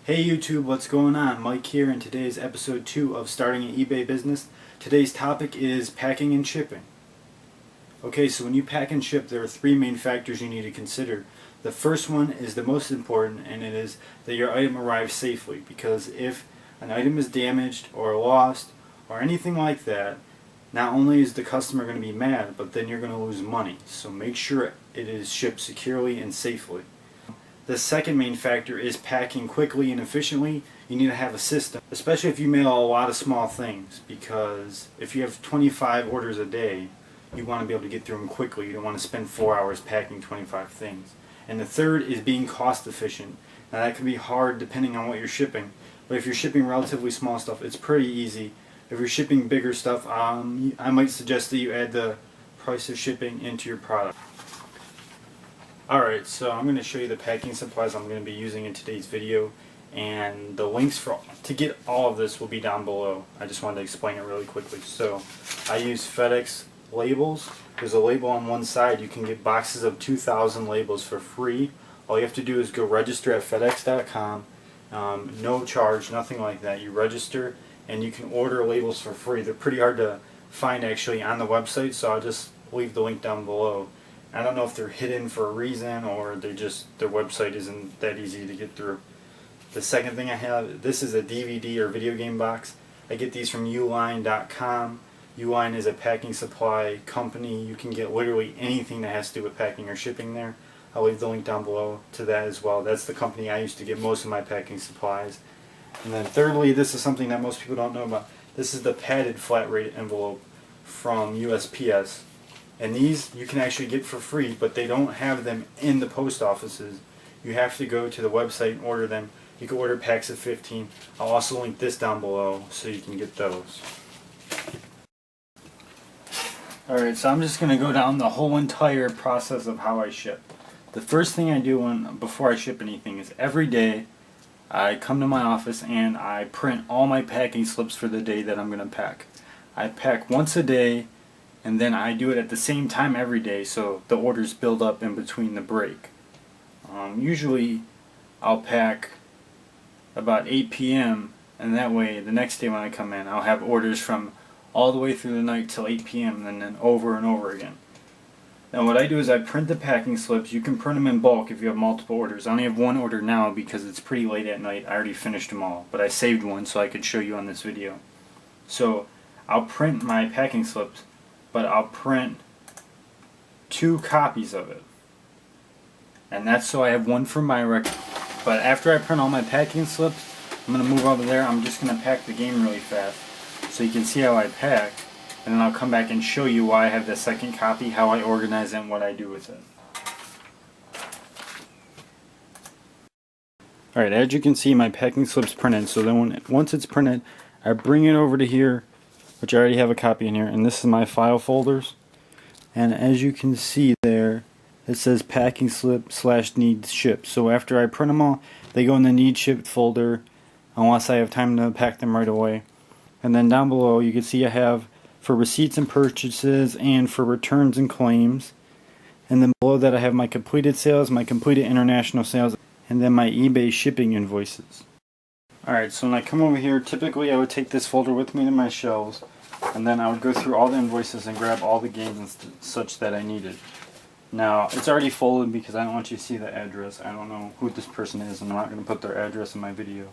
Hey YouTube, what's going on? Mike here, and today's episode 2 of starting an eBay business. Today's topic is packing and shipping. Okay, so when you pack and ship, there are 3 main factors you need to consider. The first one is the most important, and it is that your item arrives safely, because if an item is damaged or lost or anything like that, not only is the customer going to be mad, but then you're going to lose money. So make sure it is shipped securely and safely. The second main factor is packing quickly and efficiently. You need to have a system, especially if you mail a lot of small things, because if you have 25 orders a day, you want to be able to get through them quickly. You don't want to spend 4 hours packing 25 things. And the third is being cost efficient. Now that can be hard depending on what you're shipping, but if you're shipping relatively small stuff, it's pretty easy. If you're shipping bigger stuff, I might suggest that you add the price of shipping into your product. Alright, so I'm going to show you the packing supplies I'm going to be using in today's video, and the links to get all of this will be down below. I just wanted to explain it really quickly. So I use FedEx labels. There's a label on one side. You can get boxes of 2,000 labels for free. All you have to do is go register at FedEx.com. No charge, nothing like that. You register and you can order labels for free. They're pretty hard to find actually on the website, so I'll just leave the link down below. I don't know if they're hidden for a reason or their website isn't that easy to get through. The second thing I have, this is a DVD or video game box. I get these from uline.com. Uline is a packing supply company. You can get literally anything that has to do with packing or shipping there. I'll leave the link down below to that as well. That's the company I used to get most of my packing supplies. And then thirdly, this is something that most people don't know about. This is the padded flat rate envelope from USPS. And these you can actually get for free, but they don't have them in the post offices. You have to go to the website and order them. You can order packs of 15. I'll also link this down below so you can get those. Alright, so I'm just going to go down the whole entire process of how I ship. The first thing I do before I ship anything is every day I come to my office and I print all my packing slips for the day that I'm going to pack. I pack once a day, and then I do it at the same time every day, so the orders build up in between the break. Usually I'll pack about 8 p.m. and that way the next day when I come in I'll have orders from all the way through the night till 8 p.m. and then over and over again. Now what I do is I print the packing slips. You can print them in bulk if you have multiple orders. I only have one order now because it's pretty late at night. I already finished them all, but I saved one so I could show you on this video. So I'll print my packing slips, but I'll print 2 copies of it. And that's so I have one for my record. But after I print all my packing slips, I'm going to move over there. I'm just going to pack the game really fast so you can see how I pack. And then I'll come back and show you why I have the second copy, how I organize it, and what I do with it. Alright, as you can see, my packing slip's printed. So then once it's printed, I bring it over to here, which I already have a copy in here, and this is my file folders. And as you can see there, it says packing slip / needs shipped. So after I print them all, they go in the need shipped folder unless I have time to pack them right away. And then down below you can see I have for receipts and purchases and for returns and claims. And then below that I have my completed sales, my completed international sales, and then my eBay shipping invoices. Alright, so when I come over here, typically I would take this folder with me to my shelves, and then I would go through all the invoices and grab all the games and such that I needed. Now, it's already folded because I don't want you to see the address. I don't know who this person is, and I'm not going to put their address in my video.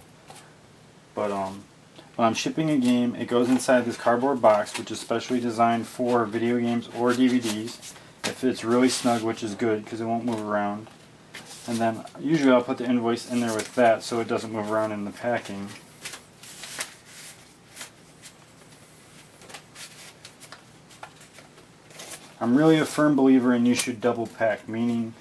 But when I'm shipping a game, it goes inside this cardboard box, which is specially designed for video games or DVDs. It fits really snug, which is good because it won't move around. And then usually I'll put the invoice in there with that so it doesn't move around in the packing. I'm really a firm believer in you should double pack, meaning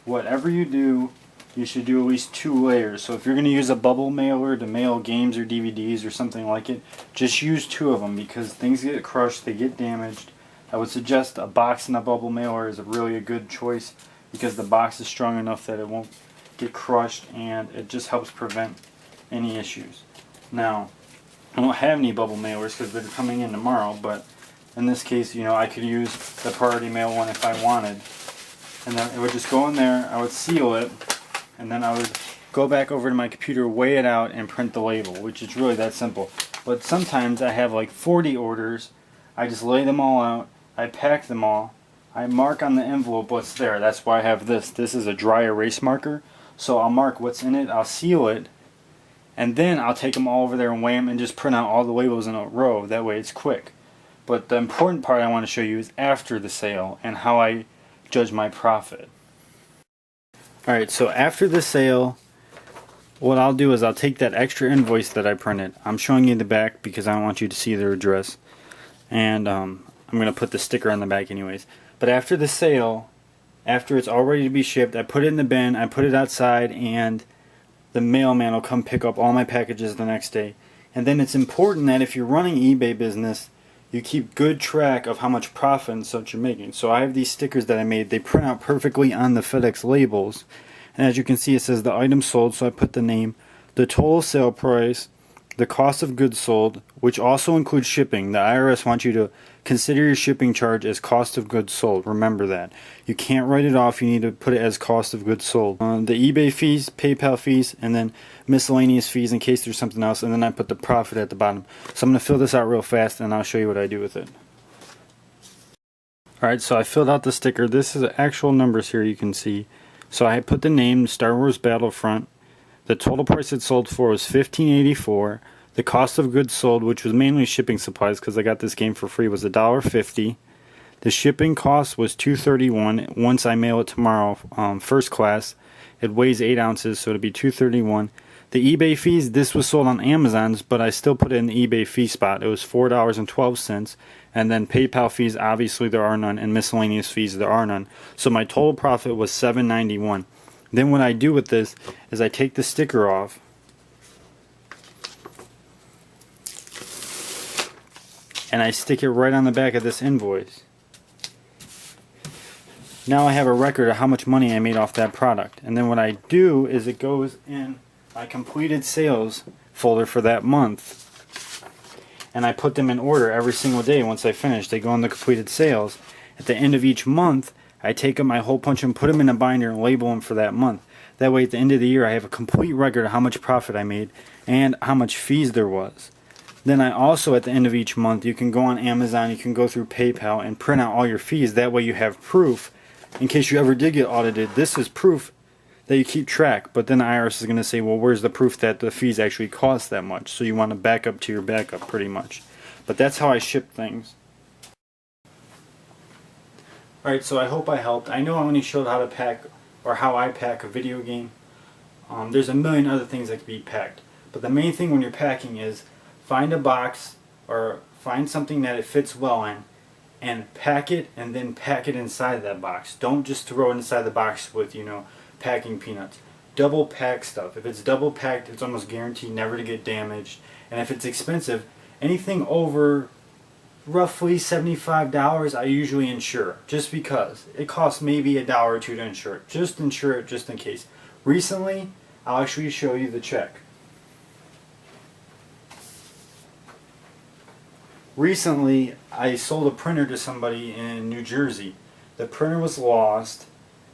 whatever you do, you should do at least 2 layers. So if you're going to use a bubble mailer to mail games or DVDs or something like it, just use 2 of them because things get crushed, they get damaged. I would suggest a box and a bubble mailer is really a good choice because the box is strong enough that it won't get crushed and it just helps prevent any issues. Now, I don't have any bubble mailers because they're coming in tomorrow, but in this case, you know, I could use the priority mail one if I wanted. And then it would just go in there, I would seal it, and then I would go back over to my computer, weigh it out, and print the label, which is really that simple. But sometimes I have like 40 orders. I just lay them all out, I pack them all, I mark on the envelope what's there. That's why I have this. This is a dry erase marker. So I'll mark what's in it, I'll seal it, and then I'll take them all over there and weigh them and just print out all the labels in a row. That way it's quick. But the important part I want to show you is after the sale and how I judge my profit. Alright, so after the sale, what I'll do is I'll take that extra invoice that I printed. I'm showing you the back because I don't want you to see their address. And I'm going to put the sticker on the back anyways. But after the sale, after it's all ready to be shipped, I put it in the bin, I put it outside, and the mailman will come pick up all my packages the next day. And then it's important that if you're running eBay business, you keep good track of how much profit and such you're making. So I have these stickers that I made. They print out perfectly on the FedEx labels. And as you can see, it says the item sold, so I put the name, the total sale price, the cost of goods sold, which also includes shipping. The IRS wants you to consider your shipping charge as cost of goods sold. Remember that. You can't write it off. You need to put it as cost of goods sold. The eBay fees, PayPal fees, and then miscellaneous fees in case there's something else. And then I put the profit at the bottom. So I'm going to fill this out real fast and I'll show you what I do with it. Alright, so I filled out the sticker. This is the actual numbers here you can see. So I put the name, Star Wars Battlefront. The total price it sold for was $15.84. The cost of goods sold, which was mainly shipping supplies because I got this game for free, was $1.50. The shipping cost was $2.31. Once I mail it tomorrow, first class, it weighs 8 ounces, so it'll be $2.31. The eBay fees, this was sold on Amazon's, but I still put it in the eBay fee spot. It was $4.12. And then PayPal fees, obviously there are none, and miscellaneous fees, there are none. So my total profit was $7.91. Then what I do with this is I take the sticker off, and I stick it right on the back of this invoice. Now I have a record of how much money I made off that product. And then what I do is it goes in my completed sales folder for that month. And I put them in order every single day once I finish. They go in the completed sales. At the end of each month, I take them, I hole punch them, put them in a binder, and label them for that month. That way at the end of the year I have a complete record of how much profit I made and how much fees there was. Then I also, at the end of each month, you can go on Amazon, you can go through PayPal and print out all your fees. That way you have proof in case you ever did get audited. This is proof that you keep track, but then the IRS is going to say, well, where's the proof that the fees actually cost that much? So you want to back up to your backup pretty much. But that's how I ship things. Alright, so I hope I helped. I know I only showed how to pack, or how I pack a video game. There's a million other things that can be packed. But the main thing when you're packing is find a box, or find something that it fits well in, and pack it, and then pack it inside that box. Don't just throw it inside the box with, packing peanuts. Double pack stuff. If it's double packed, it's almost guaranteed never to get damaged. And if it's expensive, anything over roughly $75 I usually insure, just because it costs maybe $1 or $2 to insure it. Just insure it just in case. Recently, I'll actually show you the check. Recently, I sold a printer to somebody in New Jersey. The printer was lost,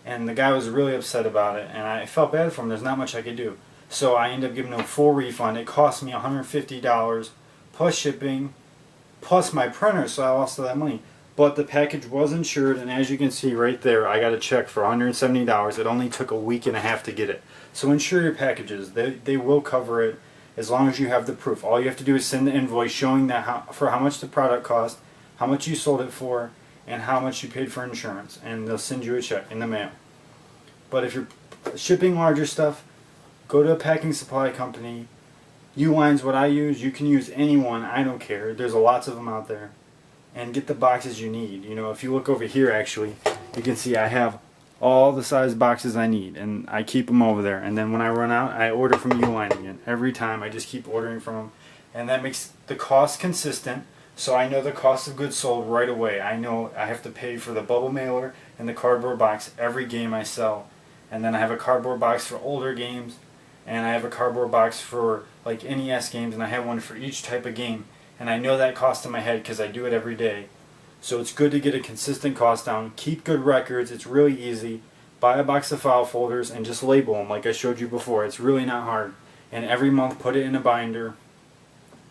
and the guy was really upset about it, and I felt bad for him. There's not much I could do. So I ended up giving him a full refund. It cost me $150 plus shipping, plus my printer, so I lost all that money. But the package was insured, and as you can see right there, I got a check for $170. It only took a week and a half to get it. So insure your packages. They will cover it as long as you have the proof. All you have to do is send the invoice showing that for how much the product cost, how much you sold it for, and how much you paid for insurance, and they'll send you a check in the mail. But if you're shipping larger stuff, go to a packing supply company. Uline's what I use. You can use anyone. I don't care. There's lots of them out there. And get the boxes you need. If you look over here, actually, you can see I have all the size boxes I need, and I keep them over there. And then when I run out, I order from Uline again. Every time I just keep ordering from them, and that makes the cost consistent. So I know the cost of goods sold right away. I know I have to pay for the bubble mailer and the cardboard box every game I sell. And then I have a cardboard box for older games, and I have a cardboard box for like NES games, and I have one for each type of game. And I know that cost in my head because I do it every day. So it's good to get a consistent cost down. Keep good records. It's really easy. buy a box of file folders and just label them like I showed you before. It's really not hard. And every month put it in a binder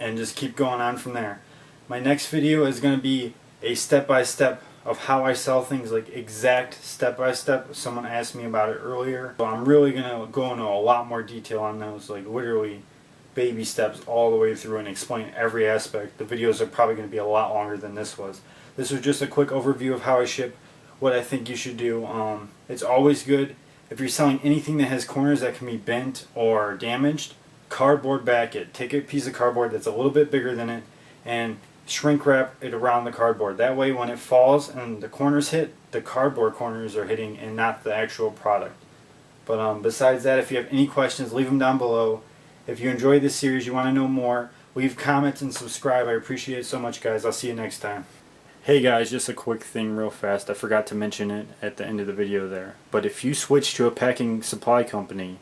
and just keep going on from there. My next video is going to be a step-by-step of how I sell things, like exact step-by-step. Someone asked me about it earlier. So I'm really going to go into a lot more detail on those, like literally baby steps all the way through, and explain every aspect. The videos are probably going to be a lot longer than this was. This was just a quick overview of how I ship, what I think you should do. It's always good if you're selling anything that has corners that can be bent or damaged, cardboard back it. Take a piece of cardboard that's a little bit bigger than it and shrink wrap it around the cardboard. That way when it falls and the corners hit, the cardboard corners are hitting and not the actual product. But besides that, if you have any questions, leave them down below. If you enjoyed this series, you want to know more, leave comments and subscribe. I appreciate it so much, guys. I'll see you next time. Hey guys, just a quick thing real fast. I forgot to mention it at the end of the video there. But if you switch to a packing supply company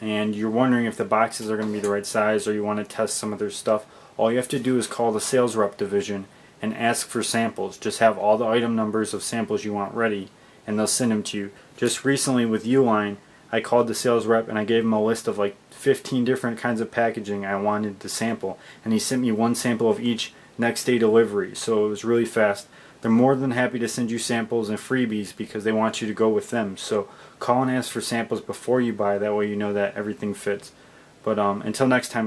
and you're wondering if the boxes are going to be the right size, or you want to test some of their stuff, all you have to do is call the sales rep division and ask for samples. Just have all the item numbers of samples you want ready and they'll send them to you. Just recently with Uline, I called the sales rep and I gave him a list of like 15 different kinds of packaging I wanted to sample, and he sent me one sample of each next day delivery, so it was really fast. They're more than happy to send you samples and freebies because they want you to go with them. So call and ask for samples before you buy, that way you know that everything fits. But until next time, guys.